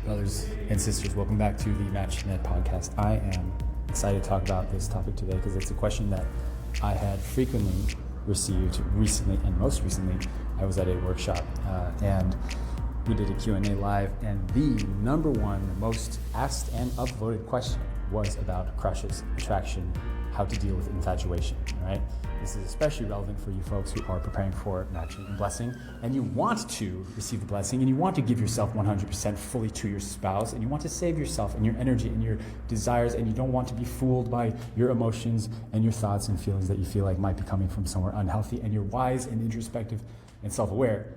Brothers and sisters, welcome back to the Match.net podcast. I am excited to talk about this topic today because it's a question that I had frequently received recently, and most recently I was at a workshop and we did a Q&A live, and the number one most asked and upvoted question was about crushes, attraction, how to deal with infatuation, right? This is especially relevant for you folks who are preparing for matching and blessing, and you want to receive the blessing, and you want to give yourself 100% fully to your spouse, and you want to save yourself and your energy and your desires, and you don't want to be fooled by your emotions and your thoughts and feelings that you feel like might be coming from somewhere unhealthy, and you're wise and introspective and self-aware,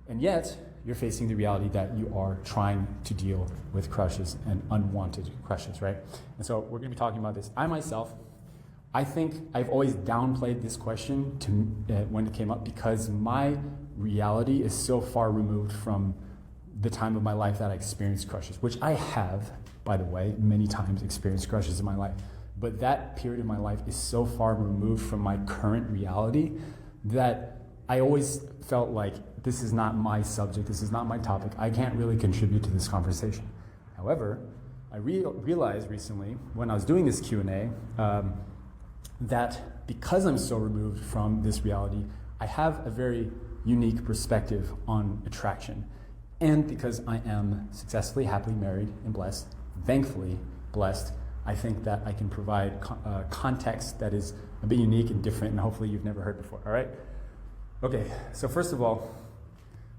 and yet you're facing the reality that you are trying to deal with crushes and unwanted crushes, right? And so we're going to be talking about this. I think I've always downplayed this question when it came up because my reality is so far removed from the time of my life that I experienced crushes, which I have, by the way, many times experienced crushes in my life. But that period of my life is so far removed from my current reality that I always felt like this is not my subject, this is not my topic, I can't really contribute to this conversation. However, I realized recently when I was doing this Q&A that because I'm so removed from this reality, I have a very unique perspective on attraction. And because I am successfully, happily married and blessed, thankfully blessed, I think that I can provide context that is a bit unique and different and hopefully you've never heard before, all right? Okay, so first of all,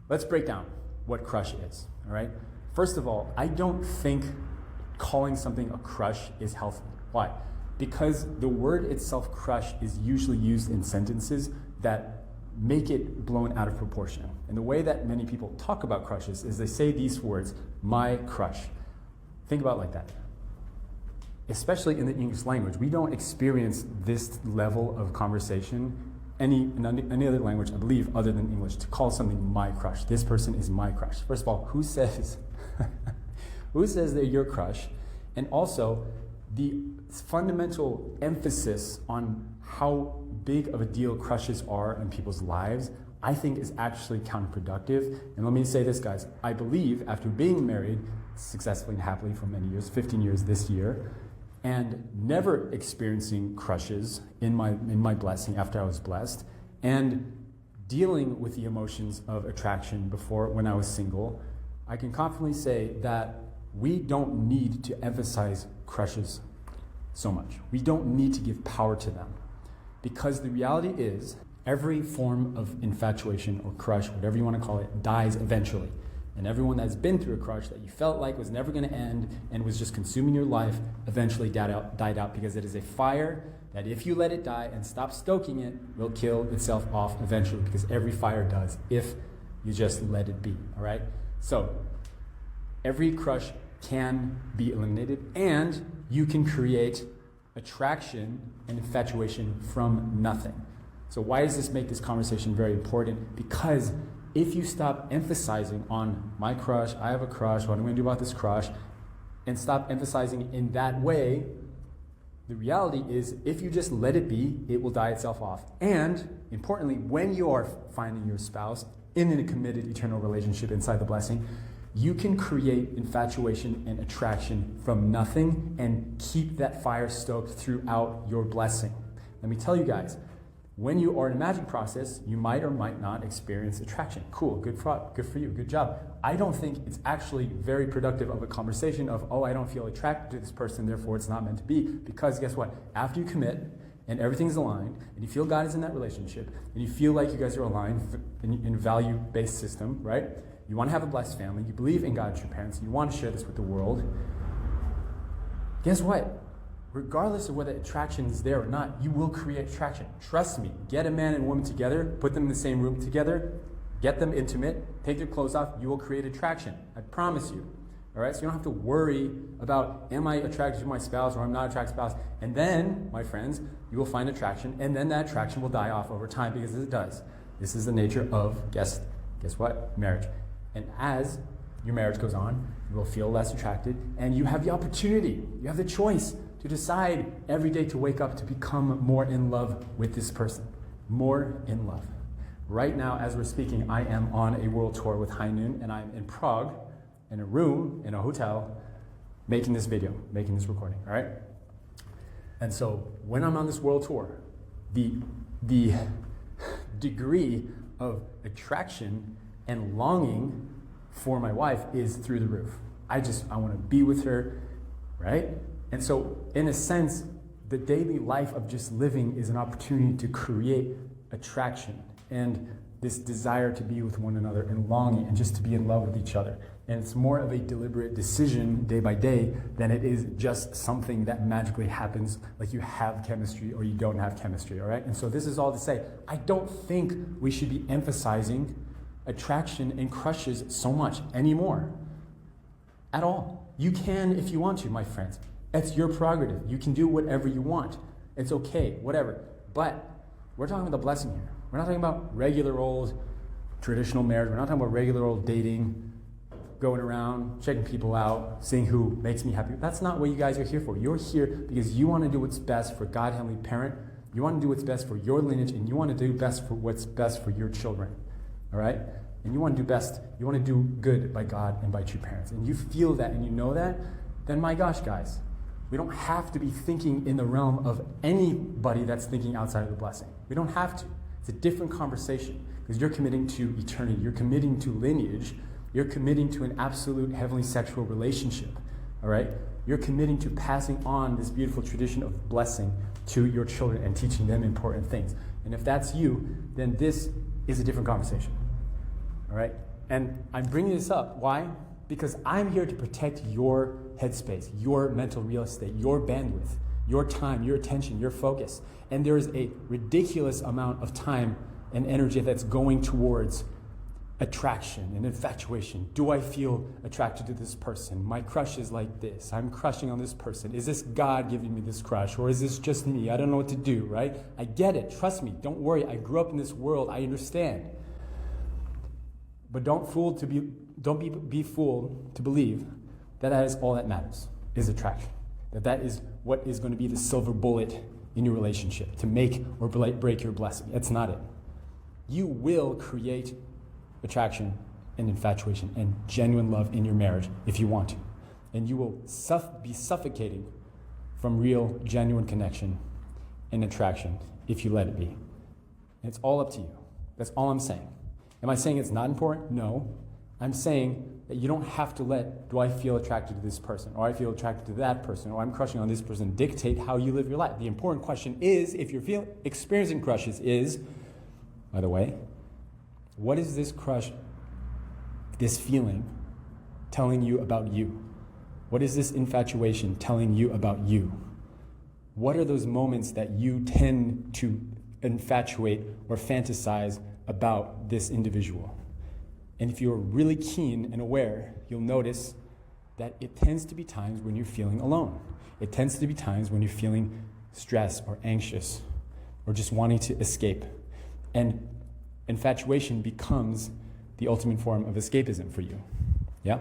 let's break down what crush is, all right? First of all, I don't think calling something a crush is healthy. Why? Because the word itself, crush, is usually used in sentences that make it blown out of proportion. And the way that many people talk about crushes is they say these words, my crush. Think about it like that. Especially in the English language, we don't experience this level of conversation in any other language, I believe, other than English, to call something my crush. This person is my crush. First of all, who says they're your crush? And also, the fundamental emphasis on how big of a deal crushes are in people's lives, I think is actually counterproductive. And let me say this, guys. I believe after being married successfully and happily for many years, 15 years this year, and never experiencing crushes in my blessing after I was blessed, and dealing with the emotions of attraction before when I was single, I can confidently say that we don't need to emphasize crushes so much. We don't need to give power to them, because the reality is every form of infatuation or crush, whatever you want to call it, dies eventually. And everyone that's been through a crush that you felt like was never going to end and was just consuming your life eventually died out, because it is a fire that if you let it die and stop stoking it, will kill itself off eventually, because every fire does if you just let it be, all right? So every crush can be eliminated, and you can create attraction and infatuation from nothing. So why does this make this conversation very important? Because if you stop emphasizing on my crush, I have a crush, what am I going to do about this crush, and stop emphasizing in that way, the reality is if you just let it be, it will die itself off. And importantly, when you are finding your spouse in a committed eternal relationship inside the blessing, you can create infatuation and attraction from nothing and keep that fire stoked throughout your blessing. Let me tell you guys, when you are in a magic process, you might or might not experience attraction. Cool, good for you, good job. I don't think it's actually very productive of a conversation of, oh, I don't feel attracted to this person, therefore it's not meant to be. Because guess what? After you commit and everything's aligned, and you feel God is in that relationship, and you feel like you guys are aligned in a value-based system, right? You want to have a blessed family, you believe in God as your parents, and you want to share this with the world. Guess what? Regardless of whether attraction is there or not, you will create attraction. Trust me, get a man and woman together, put them in the same room together, get them intimate, take their clothes off, you will create attraction. I promise you. All right, so you don't have to worry about, am I attracted to my spouse or I'm not attracted to my spouse? And then, my friends, you will find attraction, and then that attraction will die off over time, because it does. This is the nature of, guess what? Marriage. And as your marriage goes on, you will feel less attracted, and you have the opportunity, you have the choice to decide every day to wake up to become more in love with this person. More in love. Right now, as we're speaking, I am on a world tour with High Noon, and I'm in Prague, in a room, in a hotel, making this video, making this recording, all right? And so when I'm on this world tour, the degree of attraction and longing for my wife is through the roof. I want to be with her, right? And so in a sense, the daily life of just living is an opportunity to create attraction and this desire to be with one another and longing and just to be in love with each other. And it's more of a deliberate decision day by day than it is just something that magically happens, like you have chemistry or you don't have chemistry, all right? And so this is all to say, I don't think we should be emphasizing attraction and crushes so much anymore. At all. You can if you want to, my friends. It's your prerogative. You can do whatever you want. It's okay, whatever. But we're talking about the blessing here. We're not talking about regular old traditional marriage. We're not talking about regular old dating, going around, checking people out, seeing who makes me happy. That's not what you guys are here for. You're here because you want to do what's best for God, Heavenly Parent. You want to do what's best for your lineage, and you want to do best for what's best for your children. All right? And you want to do best, you want to do good by God and by true parents. And you feel that and you know that, then my gosh, guys, we don't have to be thinking in the realm of anybody that's thinking outside of the blessing. We don't have to. It's a different conversation because you're committing to eternity. You're committing to lineage. You're committing to an absolute heavenly sexual relationship, all right? You're committing to passing on this beautiful tradition of blessing to your children and teaching them important things. And if that's you, then this is a different conversation, all right? And I'm bringing this up. Why? Because I'm here to protect your headspace, your mental real estate, your bandwidth, your time, your attention, your focus. And there is a ridiculous amount of time and energy that's going towards attraction and infatuation. Do I feel attracted to this person? My crush is like this. I'm crushing on this person. Is this God giving me this crush? Or is this just me? I don't know what to do, right? I get it. Trust me. Don't worry. I grew up in this world. I understand. But don't be fooled to believe that that is all that matters, is attraction. That is what is going to be the silver bullet in your relationship to make or break your blessing. It's not it. You will create attraction and infatuation and genuine love in your marriage if you want to. And you will be suffocating from real, genuine connection and attraction if you let it be. And it's all up to you. That's all I'm saying. Am I saying it's not important? No. I'm saying that you don't have to let, do I feel attracted to this person, or I feel attracted to that person, or I'm crushing on this person, dictate how you live your life. The important question is, if you're experiencing crushes, is, by the way, what is this crush, this feeling, telling you about you? What is this infatuation telling you about you? What are those moments that you tend to infatuate or fantasize about this individual? And if you're really keen and aware, you'll notice that it tends to be times when you're feeling alone. It tends to be times when you're feeling stressed or anxious or just wanting to escape. And infatuation becomes the ultimate form of escapism for you. Yeah?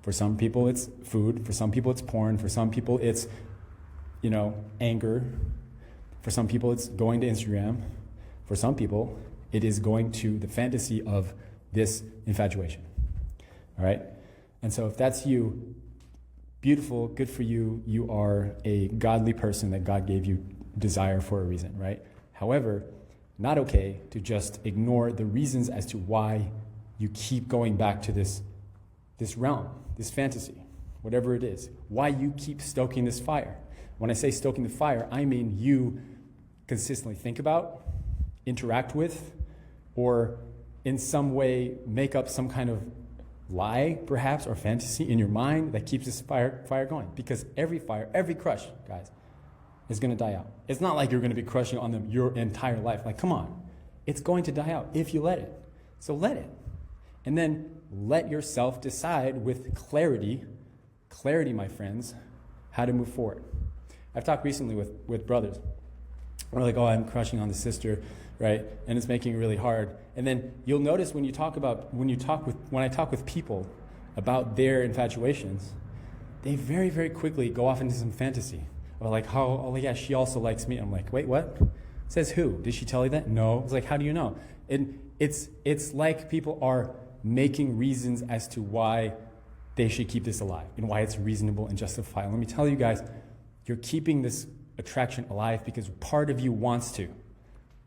For some people it's food, for some people it's porn, for some people it's, anger. For some people it's going to Instagram. For some people it is going to the fantasy of this infatuation. All right? And so if that's you, beautiful, good for you. You are a godly person that God gave you desire for a reason, right? However, not okay to just ignore the reasons as to why you keep going back to this realm, this fantasy, whatever it is, why you keep stoking this fire. When I say stoking the fire, I mean you consistently think about, interact with, or in some way make up some kind of lie, perhaps, or fantasy in your mind that keeps this fire going. Because every fire, every crush, guys, is going to die out. It's not like you're going to be crushing on them your entire life. Like, come on. It's going to die out if you let it. So let it. And then let yourself decide with clarity, my friends, how to move forward. I've talked recently with brothers. We're like, oh, I'm crushing on the sister, right? And it's making it really hard. And then you'll notice when I talk with people about their infatuations, they very, very quickly go off into some fantasy. Or like, oh yeah, she also likes me. I'm like, wait, what? Says who? Did she tell you that? No. It's like, how do you know? And it's like people are making reasons as to why they should keep this alive and why it's reasonable and justifiable. Let me tell you guys, you're keeping this attraction alive because part of you wants to.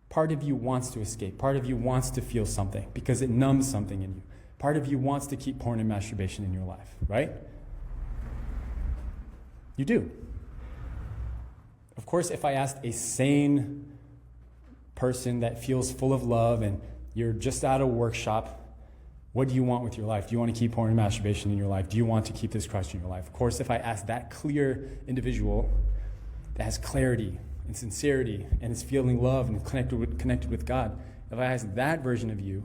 Part of you wants to escape. Part of you wants to feel something because it numbs something in you. Part of you wants to keep porn and masturbation in your life, right? You do. Of course, if I asked a sane person that feels full of love and you're just out of workshop, what do you want with your life? Do you want to keep porn and masturbation in your life? Do you want to keep this crush in your life? Of course, if I ask that clear individual that has clarity and sincerity and is feeling love and connected with God, if I ask that version of you,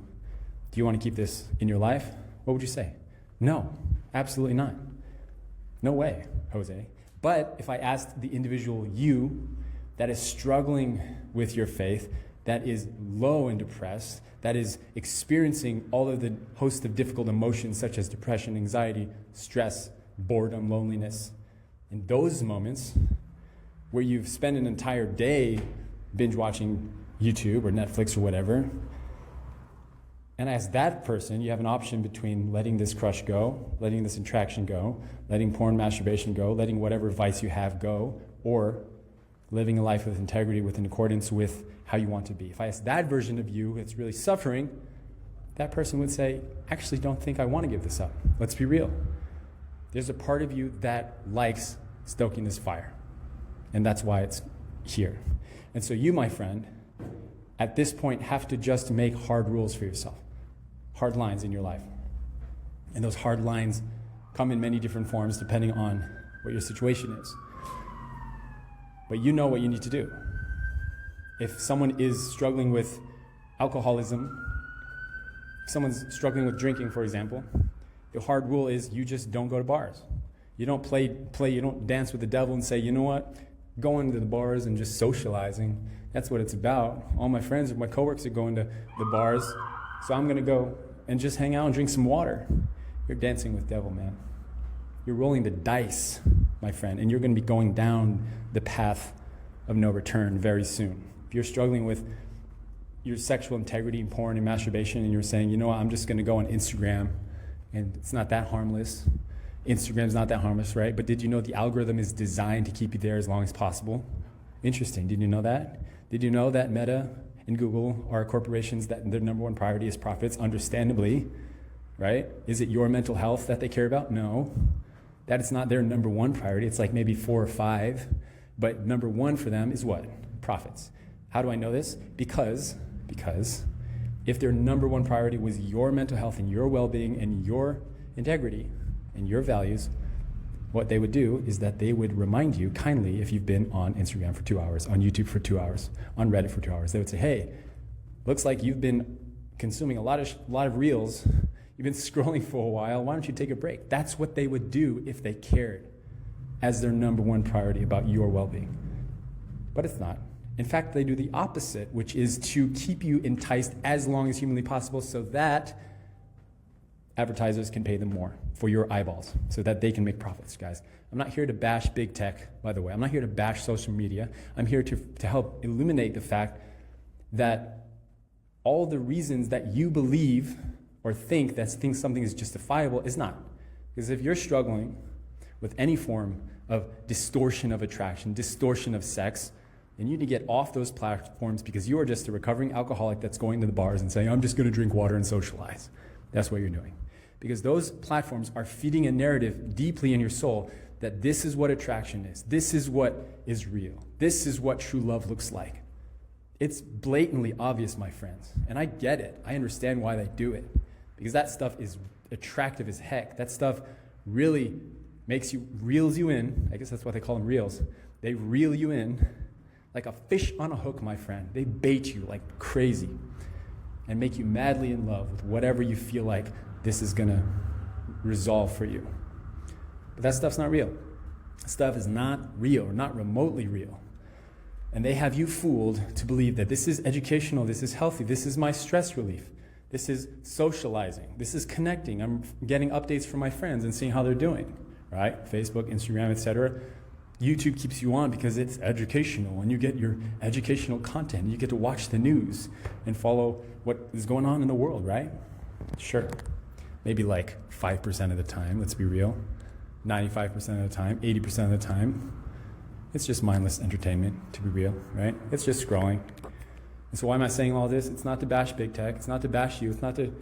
do you want to keep this in your life? What would you say? No, absolutely not. No way, Jose. But if I asked the individual you that is struggling with your faith, that is low and depressed, that is experiencing all of the host of difficult emotions such as depression, anxiety, stress, boredom, loneliness, in those moments where you've spent an entire day binge watching YouTube or Netflix or whatever, and as that person, you have an option between letting this crush go, letting this attraction go, letting porn, masturbation go, letting whatever vice you have go, or living a life with integrity, in accordance with how you want to be. If I ask that version of you that's really suffering, that person would say, actually don't think I want to give this up. Let's be real. There's a part of you that likes stoking this fire, and that's why it's here. And so you, my friend, at this point have to just make hard rules for yourself. Hard lines in your life. And those hard lines come in many different forms depending on what your situation is. But you know what you need to do. If someone is struggling with alcoholism, if someone's struggling with drinking, for example, the hard rule is you just don't go to bars. You don't you don't dance with the devil and say, you know what, going to the bars and just socializing, that's what it's about. All my friends, my coworkers are going to the bars, so I'm going to go and just hang out and drink some water. You're dancing with the devil, man. You're rolling the dice, my friend, and you're going to be going down the path of no return very soon. If you're struggling with your sexual integrity, porn, and masturbation, and you're saying, you know what, I'm just going to go on Instagram, and it's not that harmless. Instagram's not that harmless, right? But did you know the algorithm is designed to keep you there as long as possible? Interesting. Did you know that? Did you know that Meta and Google are corporations that their number one priority is profits, understandably, right? Is it your mental health that they care about? No. That is not their number one priority. It's like maybe 4 or 5. But number one for them is what? Profits. How do I know this? Because if their number one priority was your mental health and your well-being and your integrity and your values, what they would do is that they would remind you kindly if you've been on Instagram for 2 hours, on YouTube for 2 hours, on Reddit for 2 hours. They would say, hey, looks like you've been consuming a lot of reels. You've been scrolling for a while. Why don't you take a break? That's what they would do if they cared as their number one priority about your well-being. But it's not. In fact, they do the opposite, which is to keep you enticed as long as humanly possible so that advertisers can pay them more for your eyeballs so that they can make profits, guys. I'm not here to bash big tech, by the way. I'm not here to bash social media. I'm here to help illuminate the fact that all the reasons that you believe or think something is justifiable is not. Because if you're struggling with any form of distortion of attraction, distortion of sex, then you need to get off those platforms because you are just a recovering alcoholic that's going to the bars and saying, I'm just going to drink water and socialize. That's what you're doing. Because those platforms are feeding a narrative deeply in your soul that this is what attraction is. This is what is real. This is what true love looks like. It's blatantly obvious, my friends. And I get it. I understand why they do it. Because that stuff is attractive as heck. That stuff really reels you in. I guess that's what they call them, reels. They reel you in like a fish on a hook, my friend. They bait you like crazy and make you madly in love with whatever you feel like this is going to resolve for you. But that stuff's not real. That stuff is not real, or not remotely real. And they have you fooled to believe that this is educational, this is healthy, this is my stress relief, this is socializing, this is connecting. I'm getting updates from my friends and seeing how they're doing, right? Facebook, Instagram, etc. YouTube keeps you on because it's educational and you get your educational content. You get to watch the news and follow what is going on in the world, right? Sure. maybe like 5% of the time, let's be real. 95% of the time, 80% of the time, it's just mindless entertainment, to be real, right? It's just scrolling. And so why am I saying all this? It's not to bash big tech. It's not to bash you. It's not to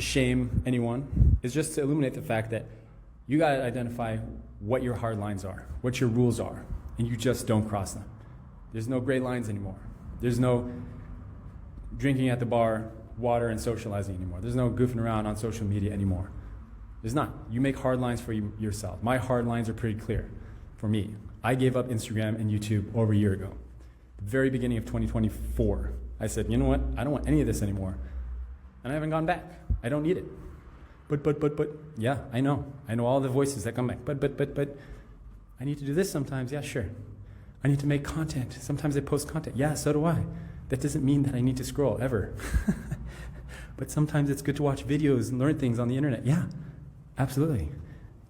shame anyone. It's just to illuminate the fact that you got to identify what your hard lines are, what your rules are, and you just don't cross them. There's no gray lines anymore. There's no drinking at the bar, water, and socializing anymore. There's no goofing around on social media anymore. There's not. You make hard lines for yourself. My hard lines are pretty clear for me. I gave up Instagram and YouTube over a year ago. The very beginning of 2024, I said, you know what? I don't want any of this anymore. And I haven't gone back. I don't need it. But, yeah, I know. I know all the voices that come back. But, I need to do this sometimes. Yeah, sure. I need to make content. Sometimes I post content. Yeah, so do I. That doesn't mean that I need to scroll, ever. But sometimes it's good to watch videos and learn things on the internet. Yeah, absolutely.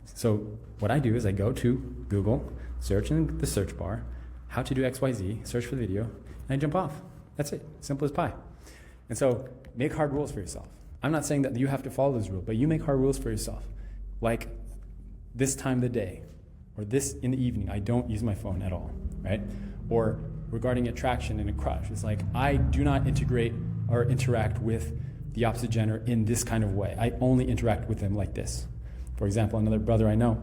So what I do is I go to Google, search in the search bar, how to do XYZ, search for the video, and I jump off. That's it. Simple as pie. And so make hard rules for yourself. I'm not saying that you have to follow those rules, but you make hard rules for yourself. Like this time of the day, or this in the evening, I don't use my phone at all, right? Or regarding attraction and a crush, it's like I do not integrate or interact with the opposite gender in this kind of way. I only interact with them like this. For example, another brother I know,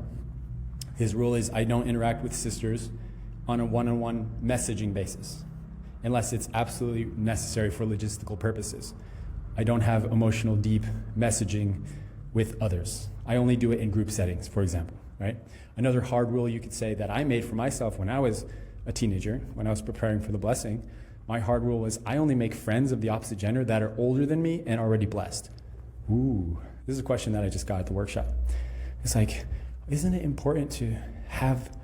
his rule is I don't interact with sisters on a one-on-one messaging basis unless it's absolutely necessary for logistical purposes. I don't have emotional, deep messaging with others. I only do it in group settings, for example, right? Another hard rule you could say that I made for myself when I was a teenager, when I was preparing for the blessing, my hard rule was I only make friends of the opposite gender that are older than me and already blessed. Ooh, this is a question that I just got at the workshop. It's like, isn't it important to have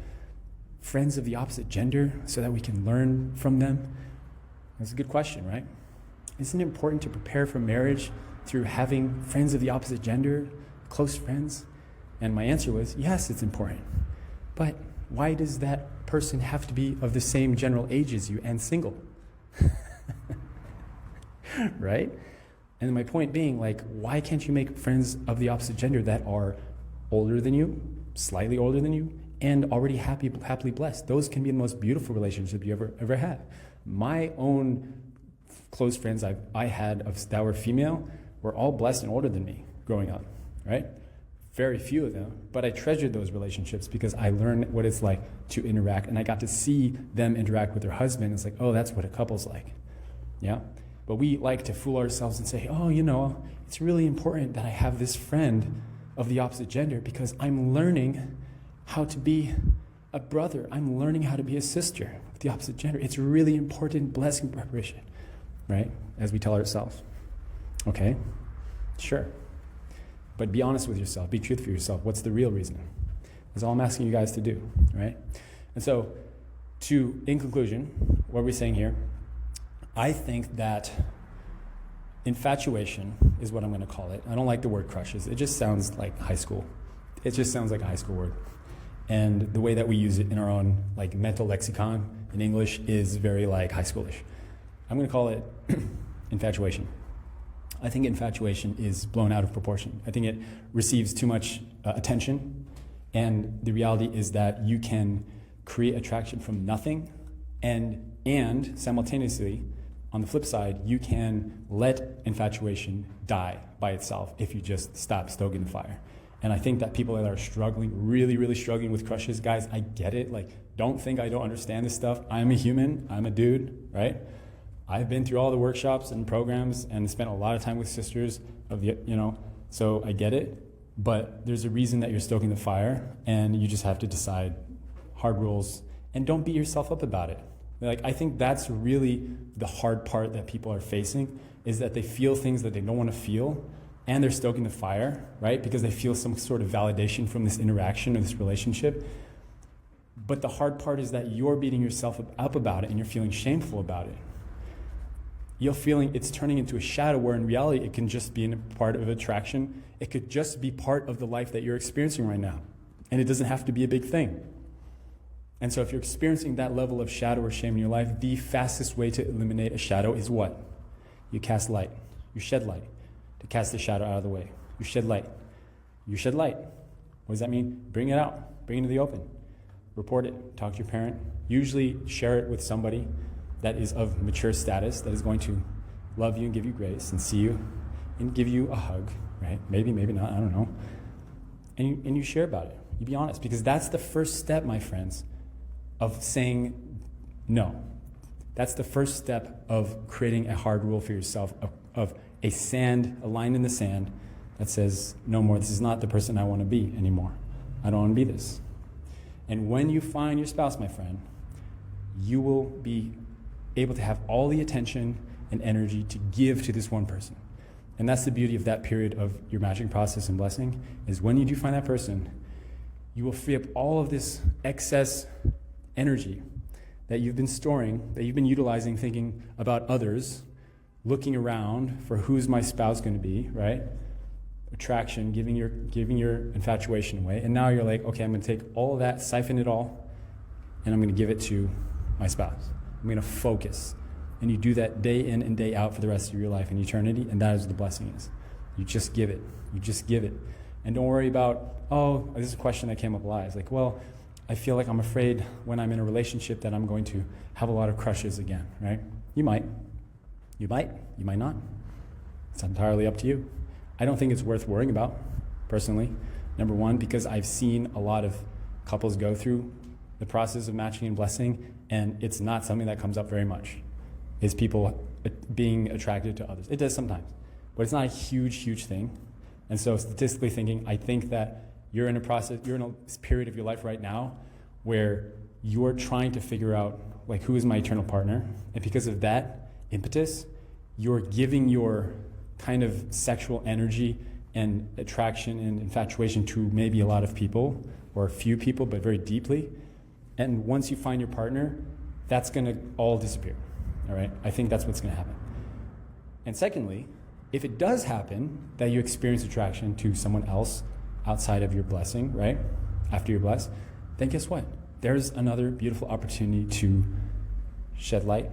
friends of the opposite gender so that we can learn from them? That's a good question, right? Isn't it important to prepare for marriage through having friends of the opposite gender, close friends? And my answer was, yes, it's important. But why does that person have to be of the same general age as you and single? Right? And my point being, like, why can't you make friends of the opposite gender that are older than you, slightly older than you, and already happily blessed? Those can be the most beautiful relationships you ever have. My own close friends I had that were female were all blessed and older than me growing up, right? Very few of them, but I treasured those relationships because I learned what it's like to interact, and I got to see them interact with their husband. It's like, oh, that's what a couple's like, yeah? But we like to fool ourselves and say, oh, you know, it's really important that I have this friend of the opposite gender because I'm learning how to be a brother. I'm learning how to be a sister of the opposite gender. It's really important blessing preparation, right? As we tell ourselves. Okay, sure. But be honest with yourself. Be truthful with yourself. What's the real reason? That's all I'm asking you guys to do, right? And so, in conclusion, what are we saying here? I think that infatuation is what I'm going to call it. I don't like the word crushes. It just sounds like high school. It just sounds like a high school word. And the way that we use it in our own like mental lexicon in English is very like high schoolish. I'm going to call it infatuation. I think infatuation is blown out of proportion. I think it receives too much attention, and the reality is that you can create attraction from nothing, and simultaneously, on the flip side, you can let infatuation die by itself if you just stop stoking the fire. And I think that people that are struggling, really, really struggling with crushes, guys, I get it. Like, don't think I don't understand this stuff. I'm a human. I'm a dude, right? I've been through all the workshops and programs and spent a lot of time with sisters of the, so I get it. But there's a reason that you're stoking the fire, and you just have to decide hard rules, and don't beat yourself up about it. Like, I think that's really the hard part that people are facing, is that they feel things that they don't want to feel, and they're stoking the fire, right? Because they feel some sort of validation from this interaction or this relationship. But the hard part is that you're beating yourself up about it, and you're feeling shameful about it. You're feeling it's turning into a shadow, where in reality it can just be a part of attraction. It could just be part of the life that you're experiencing right now. And it doesn't have to be a big thing. And so if you're experiencing that level of shadow or shame in your life, the fastest way to eliminate a shadow is what? You cast light. You shed light to cast the shadow out of the way. You shed light You shed light. What does that mean? Bring it out. Bring it to the open. Report it. Talk to your parent. Usually share it with somebody that is of mature status, that is going to love you and give you grace and see you and give you a hug, right? Maybe, maybe not, I don't know. And you share about it. You be honest, because that's the first step, my friends, of saying no. That's the first step of creating a hard rule for yourself, of a line in the sand that says, no more, this is not the person I want to be anymore. I don't want to be this. And when you find your spouse, my friend, you will be able to have all the attention and energy to give to this one person. And that's the beauty of that period of your matching process and blessing, is when you do find that person, you will free up all of this excess energy that you've been storing, that you've been utilizing thinking about others, looking around for who's my spouse going to be, right? Attraction, giving your infatuation away. And now you're like, okay, I'm going to take all of that, siphon it all, and I'm going to give it to my spouse. I'm going to focus. And you do that day in and day out for the rest of your life and eternity, and that is what the blessing is. You just give it. You just give it. And don't worry about, oh, this is a question that came up a lot. It's like, well, I feel like I'm afraid when I'm in a relationship that I'm going to have a lot of crushes again, right? You might. You might not. It's entirely up to you. I don't think it's worth worrying about, personally. Number one, because I've seen a lot of couples go through the process of matching and blessing, and it's not something that comes up very much, is people being attracted to others. It does sometimes, but it's not a huge thing. And so statistically thinking, I think that you're in a period of your life right now where you're trying to figure out, like, who is my eternal partner? And because of that impetus, you're giving your kind of sexual energy and attraction and infatuation to maybe a lot of people, or a few people, but very deeply. And once you find your partner, that's going to all disappear. All right? I think that's what's going to happen. And secondly, if it does happen that you experience attraction to someone else outside of your blessing, right? After you're blessed, then guess what? There's another beautiful opportunity to shed light,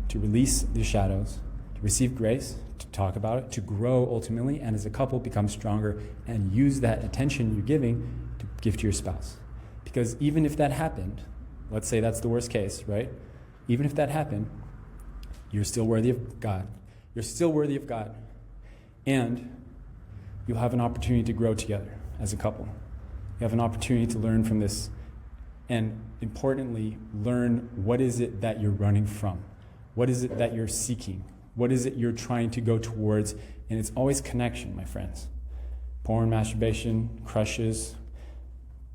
to release the shadows, to receive grace, to talk about it, to grow ultimately, and as a couple become stronger and use that attention you're giving to give to your spouse. Because even if that happened, let's say that's the worst case, right? Even if that happened, you're still worthy of God. You're still worthy of God. And you'll have an opportunity to grow together as a couple. You have an opportunity to learn from this. And importantly, learn what is it that you're running from? What is it that you're seeking? What is it you're trying to go towards? And it's always connection, my friends. Porn, masturbation, crushes,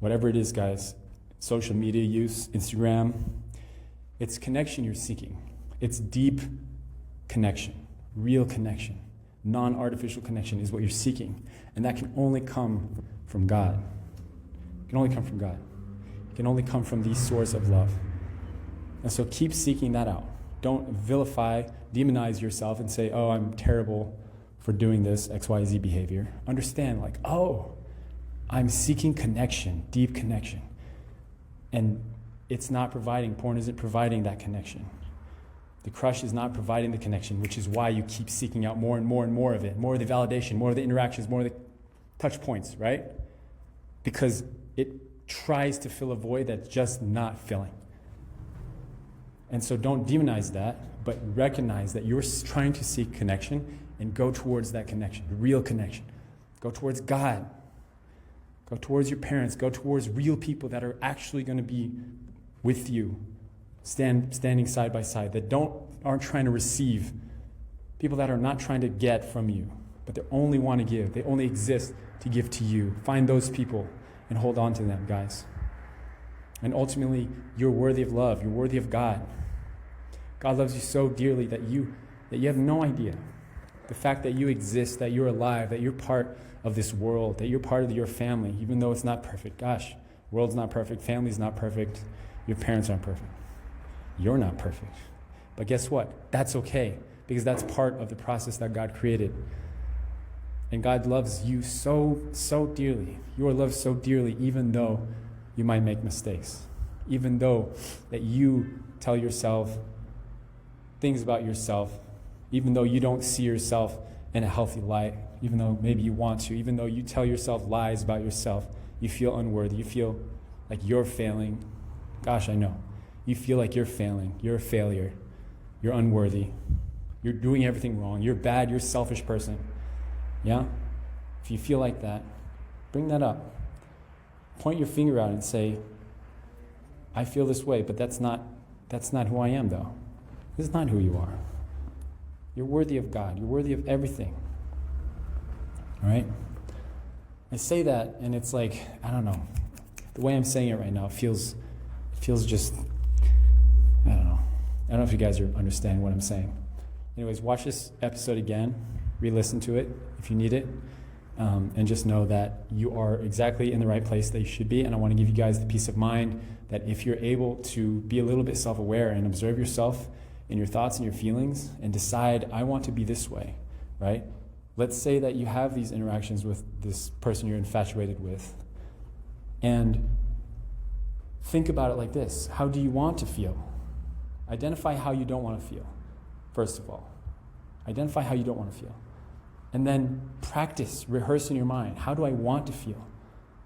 whatever it is, guys. Social media use, Instagram. It's connection you're seeking. It's deep connection, real connection. Non-artificial connection is what you're seeking. And that can only come from God. It can only come from God. It can only come from the source of love. And so keep seeking that out. Don't vilify, demonize yourself and say, oh, I'm terrible for doing this XYZ behavior. Understand, like, oh, I'm seeking connection, deep connection. And it's not providing, porn isn't providing that connection. The crush is not providing the connection, which is why you keep seeking out more and more and more of it, more of the validation, more of the interactions, more of the touch points, right? Because it tries to fill a void that's just not filling. And so don't demonize that, but recognize that you're trying to seek connection and go towards that connection, real connection. Go towards God. Go towards your parents. Go towards real people that are actually going to be with you, standing side by side, that aren't trying to receive, people that are not trying to get from you, but they only want to give. They only exist to give to you. Find those people and hold on to them, guys. And ultimately, you're worthy of love. You're worthy of God. God loves you so dearly that you have no idea. The fact that you exist, that you're alive, that you're part of this world, that you're part of your family, even though it's not perfect. Gosh, world's not perfect, family's not perfect, your parents aren't perfect. You're not perfect. But guess what? That's okay, because that's part of the process that God created. And God loves you so dearly. You are loved so dearly, even though you might make mistakes. Even though that you tell yourself things about yourself, even though you don't see yourself in a healthy light, even though maybe you want to, even though you tell yourself lies about yourself, you feel unworthy, you feel like you're failing. Gosh, I know. You feel like you're failing, you're a failure, you're unworthy, you're doing everything wrong, you're bad, you're a selfish person. Yeah? If you feel like that, bring that up. Point your finger out and say, I feel this way, but that's not who I am, though. This is not who you are. You're worthy of God. You're worthy of everything. All right? I say that, and it's like, I don't know. The way I'm saying it right now, it feels just, I don't know. I don't know if you guys are understanding what I'm saying. Anyways, watch this episode again. Re-listen to it if you need it. And just know that you are exactly in the right place that you should be. And I want to give you guys the peace of mind that if you're able to be a little bit self-aware and observe yourself and your thoughts and your feelings and decide, I want to be this way, right? Let's say that you have these interactions with this person you're infatuated with, and think about it like this. How do you want to feel? Identify how you don't want to feel, first of all. Identify how you don't want to feel. And then practice, rehearse in your mind. How do I want to feel?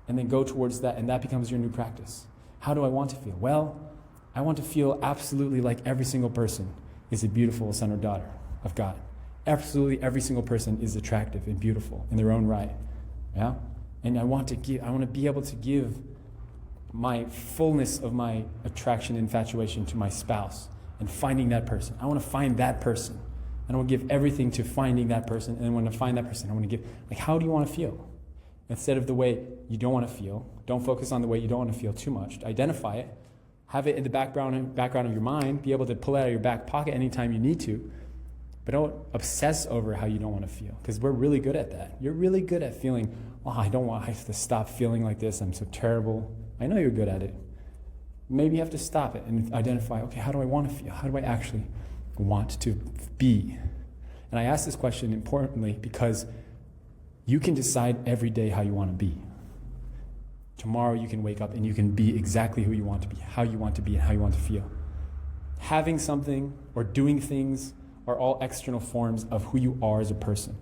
And then go towards that, and that becomes your new practice. How do I want to feel? Well, I want to feel absolutely like every single person is a beautiful son or daughter of God. Absolutely every single person is attractive and beautiful in their own right. Yeah? And I want to be able to give my fullness of my attraction and infatuation to my spouse and finding that person. I want to find that person. And I want to give everything to finding that person. And when I find that person, I want to give, how do you want to feel? Instead of the way you don't want to feel, don't focus on the way you don't want to feel too much. Identify it. Have it in the background of your mind. Be able to pull it out of your back pocket anytime you need to. But don't obsess over how you don't want to feel. Because we're really good at that. You're really good at feeling, I have to stop feeling like this. I'm so terrible. I know you're good at it. Maybe you have to stop it and identify, okay, how do I want to feel? How do I actually want to be? And I ask this question importantly because you can decide every day how you want to be. Tomorrow you can wake up and you can be exactly who you want to be, how you want to be, and how you want to feel. Having something or doing things are all external forms of who you are as a person.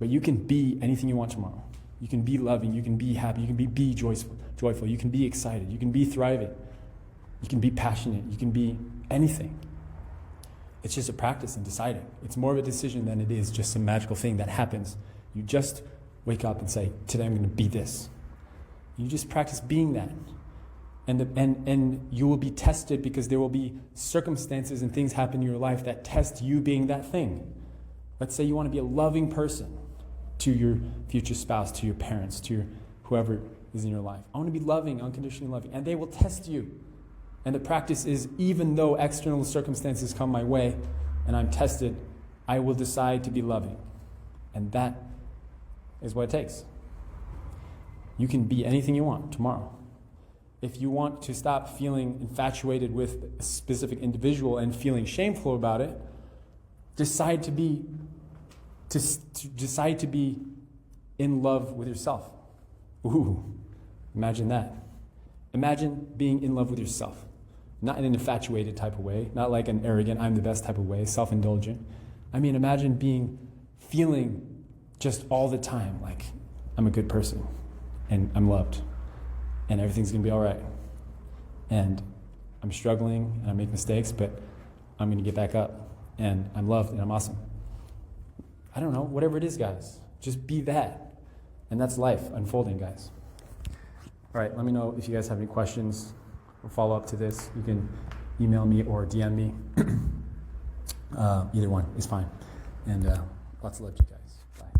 But you can be anything you want tomorrow. You can be loving, you can be happy, you can be joyful, you can be excited, you can be thriving, you can be passionate, you can be anything. It's just a practice in deciding. It's more of a decision than it is just some magical thing that happens. You just wake up and say, today I'm going to be this. You just practice being that. And you will be tested because there will be circumstances and things happen in your life that test you being that thing. Let's say you want to be a loving person to your future spouse, to your parents, to whoever is in your life. I want to be loving, unconditionally loving. And they will test you. And the practice is, even though external circumstances come my way and I'm tested, I will decide to be loving. And that is what it takes. You can be anything you want tomorrow. If you want to stop feeling infatuated with a specific individual and feeling shameful about it, decide to be in love with yourself. Ooh, imagine that. Imagine being in love with yourself. Not in an infatuated type of way, not like an arrogant, I'm the best type of way, self-indulgent. I mean, imagine feeling just all the time like I'm a good person and I'm loved and everything's going to be all right. And I'm struggling and I make mistakes, but I'm going to get back up and I'm loved and I'm awesome. I don't know, whatever it is, guys. Just be that. And that's life unfolding, guys. All right, let me know if you guys have any questions or follow up to this. You can email me or DM me. Either one is fine. And lots of love to you guys. Bye.